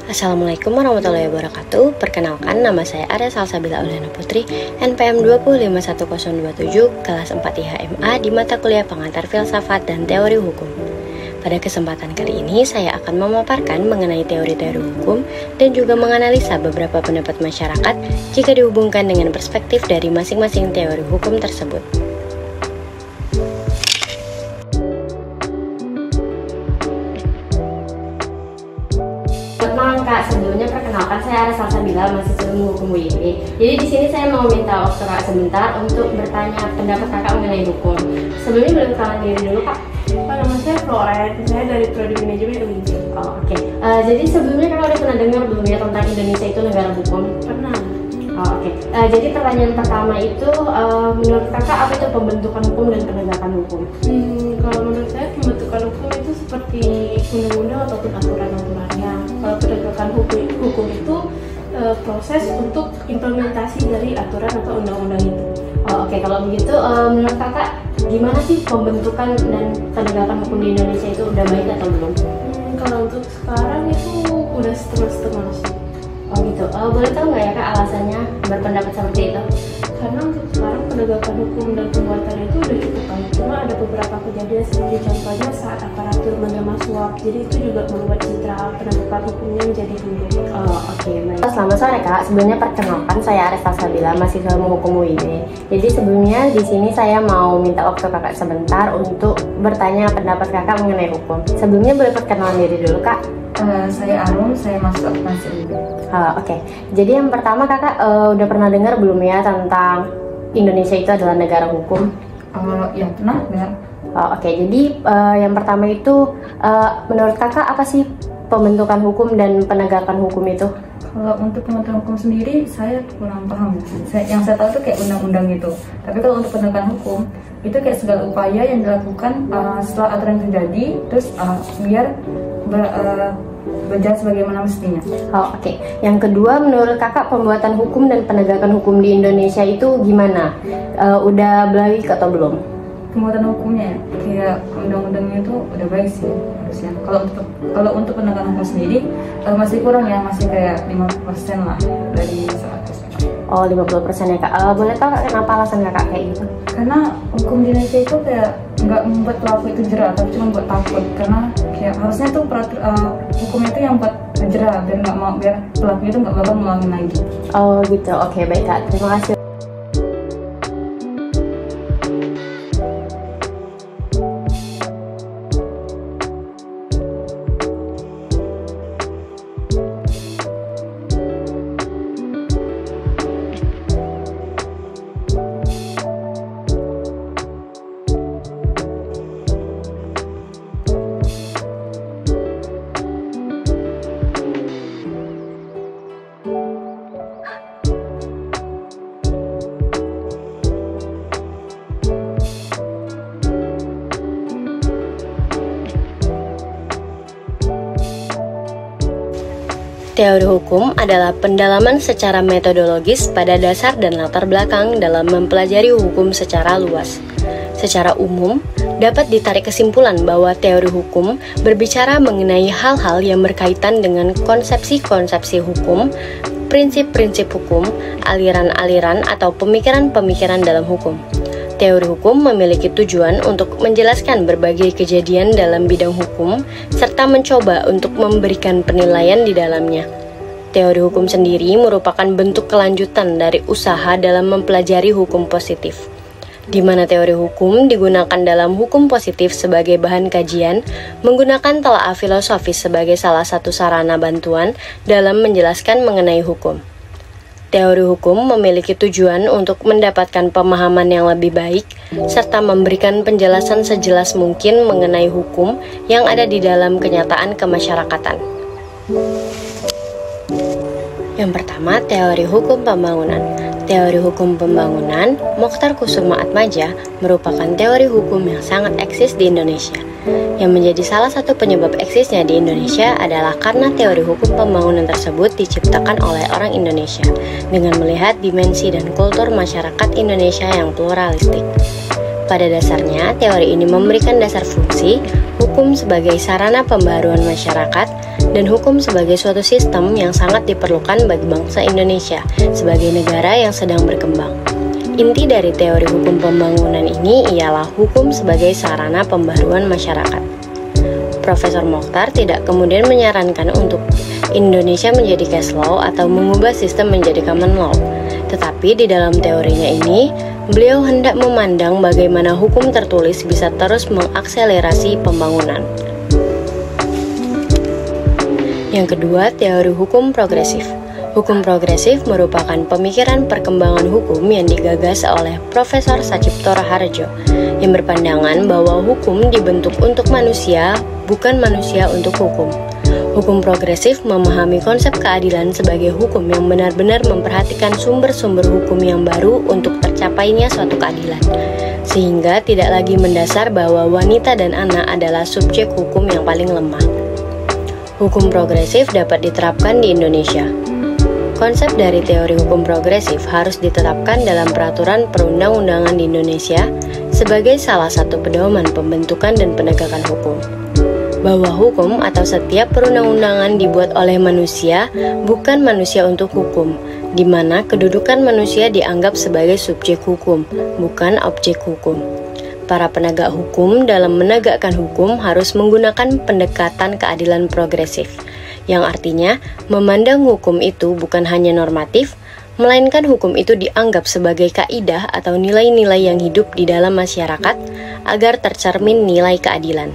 Assalamualaikum warahmatullahi wabarakatuh. Perkenalkan, nama saya Arya Salsabila Auliana Putri, NPM 2051027, kelas 4 IHMA di mata kuliah Pengantar Filsafat dan Teori Hukum. Pada kesempatan kali ini, saya akan memaparkan mengenai teori-teori hukum dan juga menganalisa beberapa pendapat masyarakat jika dihubungkan dengan perspektif dari masing-masing teori hukum tersebut. Sebelumnya perkenalkan, saya Arya Salsabila, mahasiswa ilmu hukum UIN. Jadi di sini saya mau minta waktu Kak sebentar untuk bertanya pendapat Kakak mengenai hukum. Sebelumnya boleh kenalan diri dulu, Kak? Nama saya Floret, saya dari Prodi Manajemen UIN. Oke. Jadi sebelumnya Kakak udah pernah dengar belum ya tentang Indonesia itu negara hukum? Pernah. Oke. Jadi pertanyaan pertama itu, menurut Kakak apa itu pembentukan hukum dan penegakan hukum? Kalau menurut saya pembentukan hukum itu seperti undang-undang ataupun aturan-aturannya. Kalau penegakan hukum itu proses untuk implementasi dari aturan atau undang-undang itu. Oke, kalau begitu menurut Kakak gimana sih pembentukan dan penegakan hukum di Indonesia itu udah baik atau belum? Kalau untuk sekarang itu udah setengah-setengah sih. Oh gitu. Boleh tahu nggak ya Kak alasannya berpendapat seperti itu? Karena untuk sekarang penegakan hukum dan penguatannya itu udah cukup baik. Cuma ada beberapa kejadian seperti contohnya saat aparatur menerima suap. Jadi itu juga membuat citra penegakan hukumnya menjadi buruk. Oke, baik. Selamat sore Kak. Sebelumnya perkenalkan, saya Arya Salsabila, mahasiswa ilmu hukum UIN. Jadi sebelumnya di sini saya mau minta waktu Kakak sebentar untuk bertanya pendapat Kakak mengenai hukum. Sebelumnya boleh perkenalan diri dulu Kak. Saya Arum, saya masuk akuntansi UIN. Oke. Jadi yang pertama Kakak udah pernah dengar belum ya tentang Indonesia itu adalah negara hukum? Ya pernah dengar. Oke. Jadi yang pertama itu menurut Kakak apa sih pembentukan hukum dan penegakan hukum itu? Kalau untuk pembentukan hukum sendiri saya kurang paham. Yang saya tahu itu kayak undang-undang gitu. Tapi kalau untuk penegakan hukum itu kayak segala upaya yang dilakukan setelah aturan terjadi, terus biar berjalan sebagaimana mestinya. Oke. Yang kedua, menurut Kakak pembuatan hukum dan penegakan hukum di Indonesia itu gimana? Udah baik atau belum? Pembuatan hukumnya kayak undang-undangnya itu udah baik sih harusnya. Kalau untuk penegakan hukum sendiri masih kurang ya, masih kayak 50% lah dari 100%. 50% ya Kak. Boleh tahu kenapa alasan Kakak kayak gitu? Karena hukum di Indonesia itu kayak nggak membuat pelaku itu jerah, tapi cuma buat takut. Karena kayak harusnya tuh hukumnya itu yang buat jerah, biar pelaku itu nggak bakal ngulangin lagi. Oh gitu. Oke, baik Kak. Terima kasih. Teori hukum adalah pendalaman secara metodologis pada dasar dan latar belakang dalam mempelajari hukum secara luas. Secara umum, dapat ditarik kesimpulan bahwa teori hukum berbicara mengenai hal-hal yang berkaitan dengan konsepsi-konsepsi hukum, prinsip-prinsip hukum, aliran-aliran atau pemikiran-pemikiran dalam hukum. Teori hukum memiliki tujuan untuk menjelaskan berbagai kejadian dalam bidang hukum, serta mencoba untuk memberikan penilaian di dalamnya. Teori hukum sendiri merupakan bentuk kelanjutan dari usaha dalam mempelajari hukum positif, di mana teori hukum digunakan dalam hukum positif sebagai bahan kajian, menggunakan telaah filosofis sebagai salah satu sarana bantuan dalam menjelaskan mengenai hukum. Teori hukum memiliki tujuan untuk mendapatkan pemahaman yang lebih baik, serta memberikan penjelasan sejelas mungkin mengenai hukum yang ada di dalam kenyataan kemasyarakatan. Yang pertama, teori hukum pembangunan. Teori hukum pembangunan, Mokhtar Kusumaatmadja, merupakan teori hukum yang sangat eksis di Indonesia. Yang menjadi salah satu penyebab eksisnya di Indonesia adalah karena teori hukum pembangunan tersebut diciptakan oleh orang Indonesia dengan melihat dimensi dan kultur masyarakat Indonesia yang pluralistik. Pada dasarnya, teori ini memberikan dasar fungsi, hukum sebagai sarana pembaruan masyarakat, dan hukum sebagai suatu sistem yang sangat diperlukan bagi bangsa Indonesia sebagai negara yang sedang berkembang. Inti dari teori hukum pembangunan ini ialah hukum sebagai sarana pembaruan masyarakat. Profesor Mokhtar tidak kemudian menyarankan untuk Indonesia menjadi cash law atau mengubah sistem menjadi common law. Tetapi di dalam teorinya ini, beliau hendak memandang bagaimana hukum tertulis bisa terus mengakselerasi pembangunan. Yang kedua, teori hukum progresif. Hukum progresif merupakan pemikiran perkembangan hukum yang digagas oleh Profesor Sachipto Raharjo yang berpandangan bahwa hukum dibentuk untuk manusia, bukan manusia untuk hukum. Hukum progresif memahami konsep keadilan sebagai hukum yang benar-benar memperhatikan sumber-sumber hukum yang baru untuk tercapainya suatu keadilan, sehingga tidak lagi mendasar bahwa wanita dan anak adalah subjek hukum yang paling lemah. Hukum progresif dapat diterapkan di Indonesia. Konsep dari teori hukum progresif harus ditetapkan dalam peraturan perundang-undangan di Indonesia sebagai salah satu pedoman pembentukan dan penegakan hukum. Bahwa hukum atau setiap perundang-undangan dibuat oleh manusia, bukan manusia untuk hukum, di mana kedudukan manusia dianggap sebagai subjek hukum, bukan objek hukum. Para penegak hukum dalam menegakkan hukum harus menggunakan pendekatan keadilan progresif, yang artinya memandang hukum itu bukan hanya normatif, melainkan hukum itu dianggap sebagai kaidah atau nilai-nilai yang hidup di dalam masyarakat agar tercermin nilai keadilan.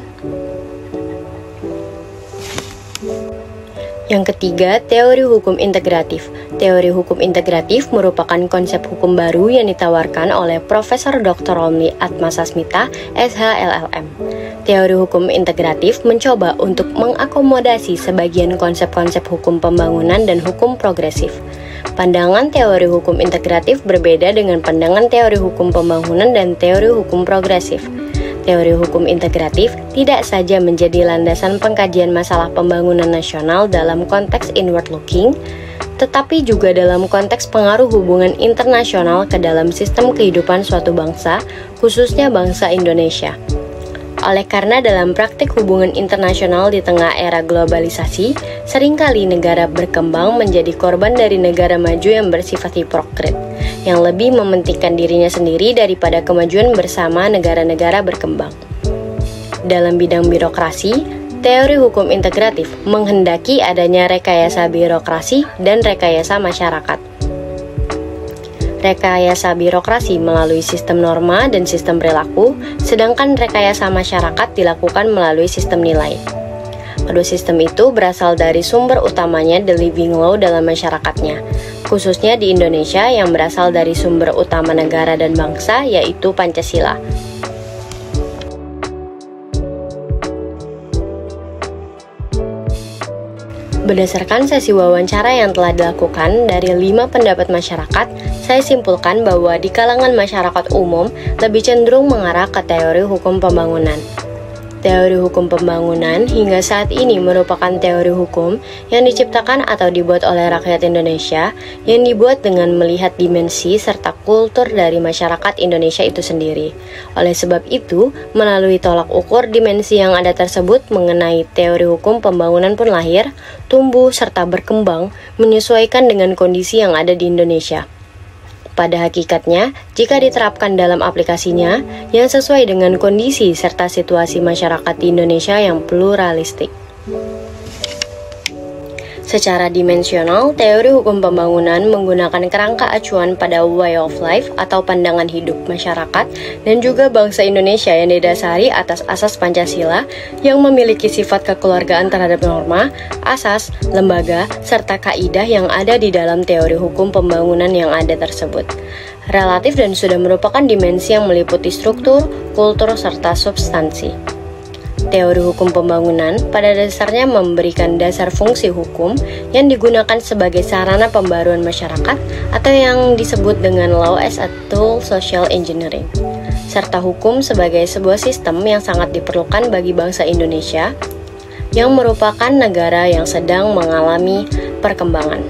Yang ketiga, teori hukum integratif. Teori hukum integratif merupakan konsep hukum baru yang ditawarkan oleh Profesor Dr. Romli Atmasasmita, SH-LLM. Teori hukum integratif mencoba untuk mengakomodasi sebagian konsep-konsep hukum pembangunan dan hukum progresif. Pandangan teori hukum integratif berbeda dengan pandangan teori hukum pembangunan dan teori hukum progresif. Teori hukum integratif tidak saja menjadi landasan pengkajian masalah pembangunan nasional dalam konteks inward looking, tetapi juga dalam konteks pengaruh hubungan internasional ke dalam sistem kehidupan suatu bangsa, khususnya bangsa Indonesia. Oleh karena dalam praktik hubungan internasional di tengah era globalisasi, seringkali negara berkembang menjadi korban dari negara maju yang bersifat hipokrit, yang lebih mementingkan dirinya sendiri daripada kemajuan bersama negara-negara berkembang. Dalam bidang birokrasi, teori hukum integratif menghendaki adanya rekayasa birokrasi dan rekayasa masyarakat. Rekayasa birokrasi melalui sistem norma dan sistem perilaku, sedangkan rekayasa masyarakat dilakukan melalui sistem nilai. Kedua sistem itu berasal dari sumber utamanya the living law dalam masyarakatnya, khususnya di Indonesia yang berasal dari sumber utama negara dan bangsa, yaitu Pancasila. Berdasarkan sesi wawancara yang telah dilakukan dari 5 pendapat masyarakat, saya simpulkan bahwa di kalangan masyarakat umum lebih cenderung mengarah ke teori hukum pembangunan. Teori hukum pembangunan hingga saat ini merupakan teori hukum yang diciptakan atau dibuat oleh rakyat Indonesia, yang dibuat dengan melihat dimensi serta kultur dari masyarakat Indonesia itu sendiri. Oleh sebab itu, melalui tolak ukur dimensi yang ada tersebut mengenai teori hukum pembangunan pun lahir, tumbuh serta berkembang menyesuaikan dengan kondisi yang ada di Indonesia. Pada hakikatnya, jika diterapkan dalam aplikasinya yang sesuai dengan kondisi serta situasi masyarakat di Indonesia yang pluralistik. Secara dimensional, teori hukum pembangunan menggunakan kerangka acuan pada way of life atau pandangan hidup masyarakat dan juga bangsa Indonesia yang didasari atas asas Pancasila yang memiliki sifat kekeluargaan terhadap norma, asas, lembaga, serta kaidah yang ada di dalam teori hukum pembangunan yang ada tersebut. Relatif dan sudah merupakan dimensi yang meliputi struktur, kultur, serta substansi. Teori hukum pembangunan pada dasarnya memberikan dasar fungsi hukum yang digunakan sebagai sarana pembaruan masyarakat atau yang disebut dengan law as a tool social engineering, serta hukum sebagai sebuah sistem yang sangat diperlukan bagi bangsa Indonesia yang merupakan negara yang sedang mengalami perkembangan.